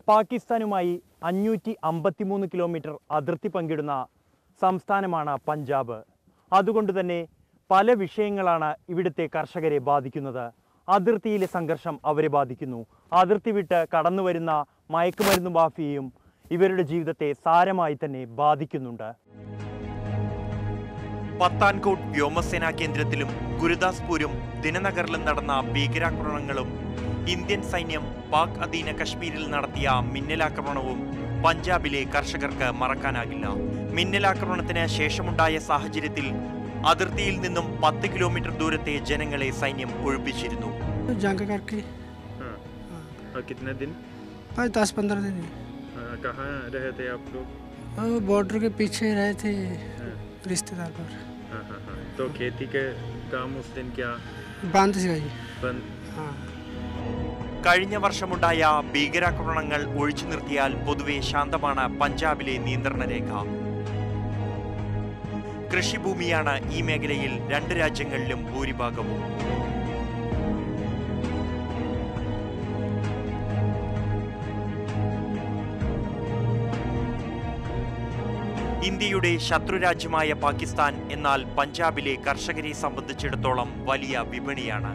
പാകിസ്ഥാനുമായി 553 കിലോമീറ്റർ അതിർത്തി പങ്കിടുന്ന സംസ്ഥാനമാണ് പഞ്ചാബ്. അതുകൊണ്ട് തന്നെ പല വിഷയങ്ങളാണ് ഇവിടുത്തെ കർഷകരെ ബാധിക്കുന്നത്. അതിർത്തിയിലെ സംഘർഷം അവരെ ബാധിക്കുന്നു. അതിർത്തി വിട്ട് കടന്നു വരുന്ന മയക്കുമരുന്ന് മാഫിയയും ഇവരുടെ ജീവിതത്തെ സാരമായി തന്നെ ബാധിക്കുന്നുണ്ട്. പത്താൻകോട്ട് വ്യോമസേനാ കേന്ദ്രത്തിലും ഗുരുദാസ്പൂരും ദിനനഗറിലും നടന്ന ഭീകരാക്രമണങ്ങളും ഇന്ത്യൻ സൈന്യം പാക് അധീന കശ്മീരിൽ നടത്തിയ മിന്നലാക്രമണവും പഞ്ചാബിലെ കർഷകർക്ക് മറക്കാനാകില്ല. മിന്നലാക്രമണത്തിന് ശേഷമുണ്ടായ സാഹചര്യത്തിൽ അതിർത്തിയിൽ നിന്നും 10 കിലോമീറ്റർ ദൂരത്തെ ജനങ്ങളെ സൈന്യം ഒഴിപ്പിച്ചിരുന്നു. 10-15 दिन कहाँ रहे थे आप लोग? बॉर्डर के पीछे रहे थे रिश्तेदार पर। तो खेती के काम उस दिन क्या बंद से गई बंद? കഴിഞ്ഞ വർഷമുണ്ടായ ഭീകരാക്രമണങ്ങൾ ഒഴിച്ചു നിർത്തിയാൽ പൊതുവെ ശാന്തമാണ് പഞ്ചാബിലെ നിയന്ത്രണ രേഖ. കൃഷിഭൂമിയാണ് ഈ മേഖലയിൽ 2 രാജ്യങ്ങളിലും ഭൂരിഭാഗവും. ഇന്ത്യയുടെ ശത്രുരാജ്യമായ പാകിസ്ഥാൻ എന്നാൽ പഞ്ചാബിലെ കർഷകരെ സംബന്ധിച്ചിടത്തോളം വലിയ വിപണിയാണ്.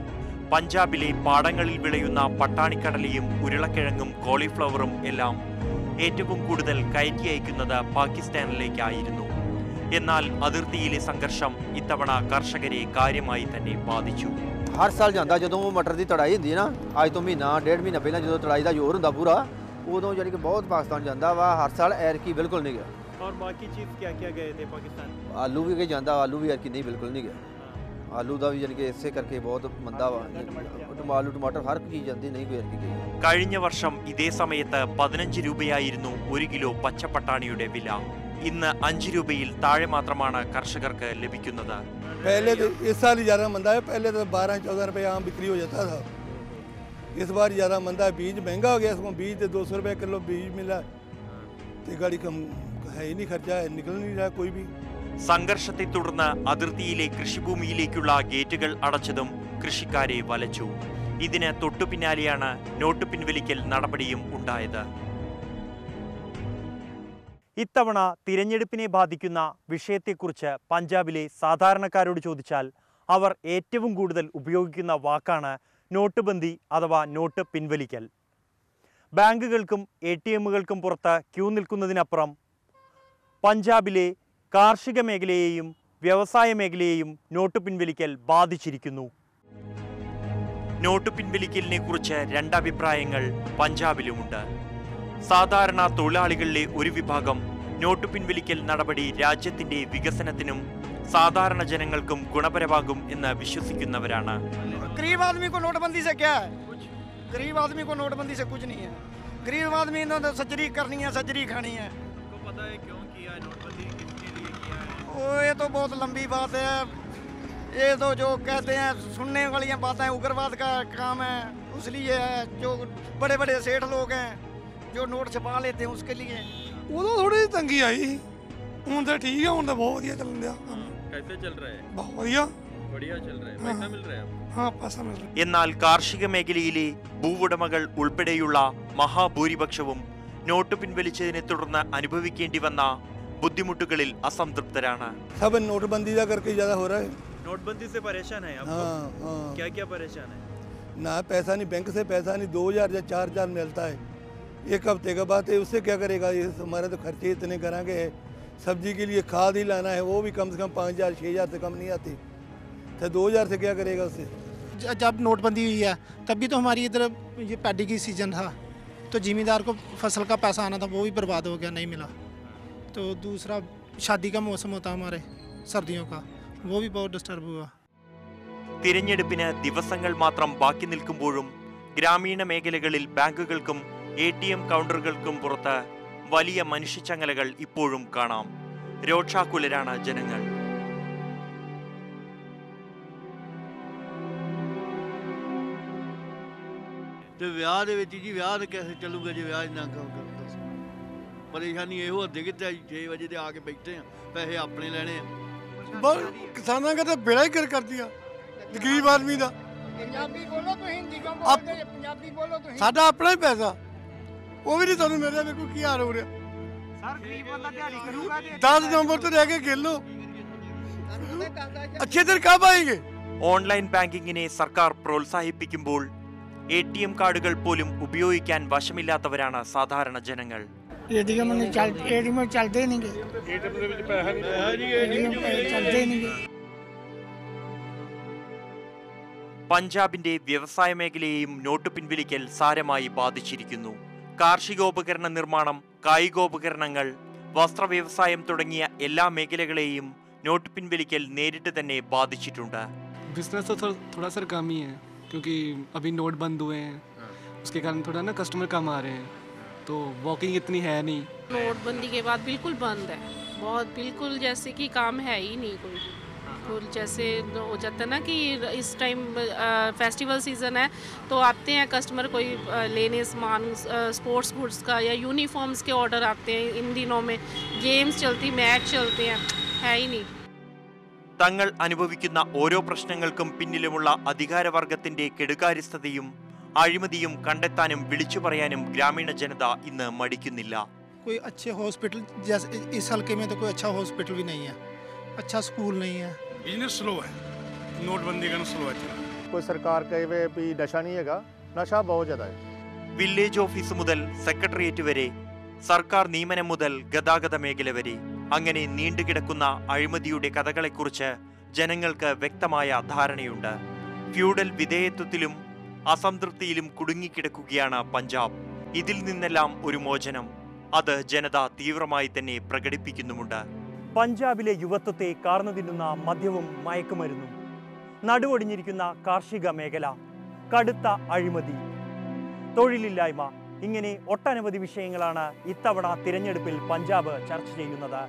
പഞ്ചാബിലെ പാടങ്ങളിൽ വിളയുന്ന പട്ടാണിക്കടലയും ഉരുളക്കിഴങ്ങും കോളിഫ്ലവറും എല്ലാം ഏറ്റവും കൂടുതൽ കയറ്റി അയക്കുന്നത് പാകിസ്ഥാനിലേക്കായിരുന്നു. എന്നാൽ അതിർത്തിയിലെ സംഘർഷം ഇത്തവണ കർഷകരെ കാര്യമായി തന്നെ ബാധിച്ചു. हर साल जाता जो मटर की तड़ाई होंगी ना, अज तो महीना 1.5 महीना पहले जो तड़ाई का जोर होंगे पूरा, उदों जानी कि बहुत पाकिस्तान जाता वा. हर साल एरकी बिल्कुल नहीं गया. और बाकी चीज क्या क्या गए थे पाकिस्तान? आलू भी जाता, आलू भी एरकी नहीं बिल्कुल नहीं गया. आलू का भी जानी कि इसे करके बहुत मंदा वा. आलू टमाटर हर चीज जाती नहीं कोई एरकी गई. കഴിഞ്ഞ വർഷം ഇതേ സമയത്ത് 15 രൂപയായിരുന്നു 1 കിലോ പച്ചപ്പട്ടാണിയുടെ വില. ഇന്ന് 5 രൂപയിൽ താഴെ മാത്രമാണ് കർഷകർക്ക് ലഭിക്കുന്നത്. पहले तो इस साल ही ज़्यादा मंदा है. पहले तो 12-14 रुपये आम बिक्री हो जाता था. इस बार ज़्यादा मंदा है. बीज महंगा हो गया. इसको बीज 200 रुपये किलो बीज मिला. तो गाड़ी कम है ही नहीं, खर्चा है निकल नहीं रहा कोई भी. സംഘർഷത്തെ തുടർന്ന് അതിർത്തിയിലെ കൃഷിഭൂമിയിലേക്കുള്ള ഗേറ്റുകൾ അടച്ചതും കൃഷിക്കാരെ വലച്ചു. ഇതിന് തൊട്ടു പിന്നാലെയാണ് നോട്ട് പിൻവലിക്കൽ നടപടിയും ഉണ്ടായത്. ഇത്തവണ തിരഞ്ഞെടുപ്പിനെ ബാധിക്കുന്ന വിഷയത്തെക്കുറിച്ച് പഞ്ചാബിലെ സാധാരണക്കാരോട് ചോദിച്ചാൽ അവർ ഏറ്റവും കൂടുതൽ ഉപയോഗിക്കുന്ന വാക്കാണ് നോട്ട് ബന്ദി അഥവാ നോട്ട് പിൻവലിക്കൽ. ബാങ്കുകൾക്കും ATMകൾക്കും പുറത്ത് ക്യൂ നിൽക്കുന്നതിനപ്പുറം പഞ്ചാബിലെ കാർഷിക മേഖലയെയും വ്യവസായ മേഖലയെയും നോട്ട് പിൻവലിക്കൽ ബാധിച്ചിരിക്കുന്നു. നോട്ട് പിൻവലിക്കലിനെ കുറിച്ച് 2 അഭിപ്രായങ്ങൾ പഞ്ചാബിലുമുണ്ട്. സാധാരണ തൊഴിലാളികളിലെ ഒരു വിഭാഗം നോട്ട് പിൻവലിക്കൽ നടപടി രാജ്യത്തിന്റെ വികസനത്തിനും സാധാരണ ജനങ്ങൾക്കും ഗുണപരമാകും എന്ന് വിശ്വസിക്കുന്നവരാണ്. गरीब आदमी को नोटबंदी से क्या है? गरीब आदमी को नोटबंदी से कुछ नहीं है. गरीब आदमी ने तो सजरी करनी है, सजरी खानी है. आपको पता है क्यों किया है नोटबंदी, किसके लिए किया है? ये तो बहुत लंबी बात है. ये तो जो कहते हैं सुनने वाली बातें उग्रवाद का काम है, इसलिए है. जो बड़े बड़े सेठ लोग हैं जो नोट छपा लेते हैं उसके लिए. उदों थोड़ी तंगी आई. हूँ तो ठीक है, हूँ तो बहुत वधिया चल रहा. कैसे चल रहा है? बहुत वधिया, बढ़िया चल रहा है. पैसा मिल रहा है आपको? हाँ पैसा मिल रहा. എന്നാൽ കാർഷിക മേഖലയിലെ ഭൂവുടമകൾ ഉൾപ്പെടെയുള്ള മഹാഭൂരിപക്ഷവും നോട്ട് പിൻവലിച്ചതിനെ തുടർന്ന് അനുഭവിക്കേണ്ടി വന്ന ബുദ്ധിമുട്ടുകളിൽ അസംതൃപ്തരാണ്. सब नोटबंदी का करके ज़्यादा हो रहा है. नोटबंदी से परेशान है आप? हाँ हाँ. क्या क्या परेशान है? ना पैसा नहीं, बैंक से पैसा नहीं. 2000 या 4000 मिलता है. एक हफ्ते का बात है, उससे क्या करेगा? ये हमारे तो खर्चे इतने करांगे. सब्जी के लिए खाद ही लाना है, वो भी कम से कम 5000-6000 से कम नहीं आती. तो 2000 से क्या करेगा उससे? जब नोटबंदी हुई है तभी तो हमारी इधर ये पैडी की सीजन था, तो जिमीदार को फसल का पैसा आना था वो भी बर्बाद हो गया, नहीं मिला. तो दूसरा शादी का मौसम होता हमारे सर्दियों का, वो भी बहुत डिस्टर्ब हुआ. തിരഞ്ഞെടുപ്പിന് ദിവസങ്ങൾ മാത്രം ബാക്കി നിൽക്കുമ്പോഴും ഗ്രാമീണ മേഖലകളിൽ ബാങ്കുകൾക്കും ATM കൗണ്ടറുകൾക്കും പുറത്ത് വലിയ മനുഷ്യച്ചങ്ങലകൾ ഇപ്പോഴും കാണാം. രോക്ഷാകുലരാണ് ജനങ്ങൾ. ਤੇ ਵਿਆਹ ਦੇ ਵਿੱਚ ਜੀ ਵਿਆਹ ਕਿਵੇਂ ਚੱਲੂਗਾ ਜੇ ਵਿਆਹ ਨਾ ਕੰਮ ਕਰਦਾ? ਪਰੇਸ਼ਾਨੀ ਇਹੋ ਹੱਦੇ ਕਿਤੇ 6 ਵਜੇ ਤੇ ਆ ਕੇ ਬੈਠੇ ਆ, ਪੈਸੇ ਆਪਣੇ ਲੈਣੇ ਆ. बस किसानों का तो बेड़ा ही कर दिया गरीब आदमी का. पंजाबी बोलो तो हिंदी का बोलते हैं, पंजाबी बोलो तो साडा अपना ही पैसा ਉਹ ਵੀ ਨਹੀਂ ਤੁਹਾਨੂੰ ਮਿਲ ਰਿਹਾ। ਵੇਖੋ ਕੀ ਹਾਲ ਹੋ ਰਿਹਾ। ਸਰ ਗਰੀਬ ਬੰਦਾ ਦਿਹਾੜੀ ਕਰੂਗਾ ਤੇ 10 नवंबर तो रह के खेल लो, अच्छे दिन कब आएंगे? ഓൺലൈൻ ബാങ്കിങ്ങിനെ സർക്കാർ പ്രോത്സാഹിപ്പിക്കുമ്പോൾ ATM കാർഡുകൾ പോലും ഉപയോഗിക്കാൻ വശമില്ലാത്തവരാണ് സാധാരണ ജനങ്ങൾ. ATM ਚੱਲਦੇ ਨਹੀਂਗੇ। ਚੱਲਦੇ ਨਹੀਂਗੇ। പഞ്ചാബിന്റെ വ്യവസായ മേഖലയെയും നോട്ട് പിൻവലിക്കൽ സാരമായി ബാധിച്ചിരിക്കുന്നു. കാർഷികോപകരണ നിർമ്മാണം, കായികോപകരണങ്ങൾ, വസ്ത്രവ്യവസായം തുടങ്ങിയ എല്ലാ മേഖലകളെയും നോട്ട് പിൻവലിക്കൽ നേരിട്ട് തന്നെ ബാധിച്ചിട്ടുണ്ട്. बिजनेस तो थोड़ा सर कम ही है क्योंकि अभी नोट बंद हुए हैं, उसके कारण थोड़ा ना कस्टमर कम आ रहे हैं, तो वॉकिंग इतनी है नहीं। नोटबंदी के बाद बिल्कुल बंद है, बहुत बिल्कुल जैसे कि काम है ही नहीं कोई। तो जैसे हो जाता है ना कि इस टाइम फेस्टिवल सीज़न है तो आते हैं कस्टमर कोई लेने सामान, स्पोर्ट्स गुड्स का या यूनिफॉर्म्स के ऑर्डर आते हैं। इन दिनों में गेम्स चलती, मैच चलते हैं, है ही नहीं। തങ്ങൾ അനുഭവിക്കുന്ന ഓരോ പ്രശ്നങ്ങൾക്കും പിന്നിലുമുള്ള അധികാരവർഗത്തിന്റെ കെടുകാര്യസ്ഥതയും അഴിമതിയും കണ്ടെത്താനും വിളിച്ചു പറയാനും ഗ്രാമീണ ജനത ഇന്ന് മടിക്കുന്നില്ല. कोई अच्छे हॉस्पिटल जैसे इस हल्के में तो कोई अच्छा हॉस्पिटल भी नहीं है, अच्छा स्कूल नहीं है। बिजनेस स्लो है, नोटबंदी का स्लो है। कोई सरकार कहे भी नशा नहीं है, नशा बहुत ज़्यादा है। വില്ലേജ് ഓഫീസ് മുതൽ സെക്രട്ടേറിയറ്റ് വരെ, സർക്കാർ നിയമനം മുതൽ ഗതാഗത മേഖല വരെ, അങ്ങനെ നീണ്ടുകിടക്കുന്ന അഴിമതിയുടെ കഥകളെക്കുറിച്ച് ജനങ്ങൾക്ക് വ്യക്തമായ ധാരണയുണ്ട്. ഫ്യൂഡൽ വിധേയത്വത്തിലും അസംതൃപ്തിയിലും കുടുങ്ങിക്കിടക്കുകയാണ് പഞ്ചാബ്. ഇതിൽ നിന്നെല്ലാം ഒരു മോചനം അത് ജനത തീവ്രമായി തന്നെ പ്രകടിപ്പിക്കുന്നുമുണ്ട്. പഞ്ചാബിലെ യുവത്വത്തെ കാർന്നു തിന്നുന്ന മദ്യവും മയക്കുമരുന്നും, നടുവൊടിഞ്ഞിരിക്കുന്ന കാർഷിക മേഖല, കടുത്ത അഴിമതി, തൊഴിലില്ലായ്മ, ഇങ്ങനെ ഒട്ടനവധി വിഷയങ്ങളാണ് ഇത്തവണ തിരഞ്ഞെടുപ്പിൽ പഞ്ചാബ് ചർച്ച ചെയ്യുന്നത്.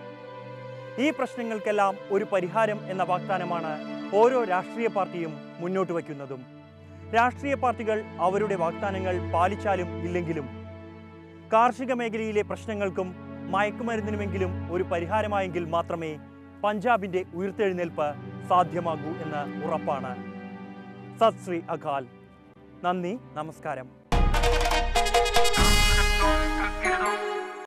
ഈ പ്രശ്നങ്ങൾക്കെല്ലാം ഒരു പരിഹാരം എന്ന വാഗ്ദാനമാണ് ഓരോ രാഷ്ട്രീയ പാർട്ടിയും മുന്നോട്ട് വയ്ക്കുന്നതും. രാഷ്ട്രീയ പാർട്ടികൾ അവരുടെ വാഗ്ദാനങ്ങൾ പാലിച്ചാലും ഇല്ലെങ്കിലും കാർഷിക മേഖലയിലെ പ്രശ്നങ്ങൾക്കും മയക്കുമരുന്നിനുമെങ്കിലും ഒരു പരിഹാരമായെങ്കിൽ മാത്രമേ പഞ്ചാബിൻ്റെ ഉയർത്തെഴുന്നേൽപ്പ് സാധ്യമാകൂ എന്ന് ഉറപ്പാണ്. സത് ശ്രീ അകാൽ. നന്ദി, നമസ്കാരം.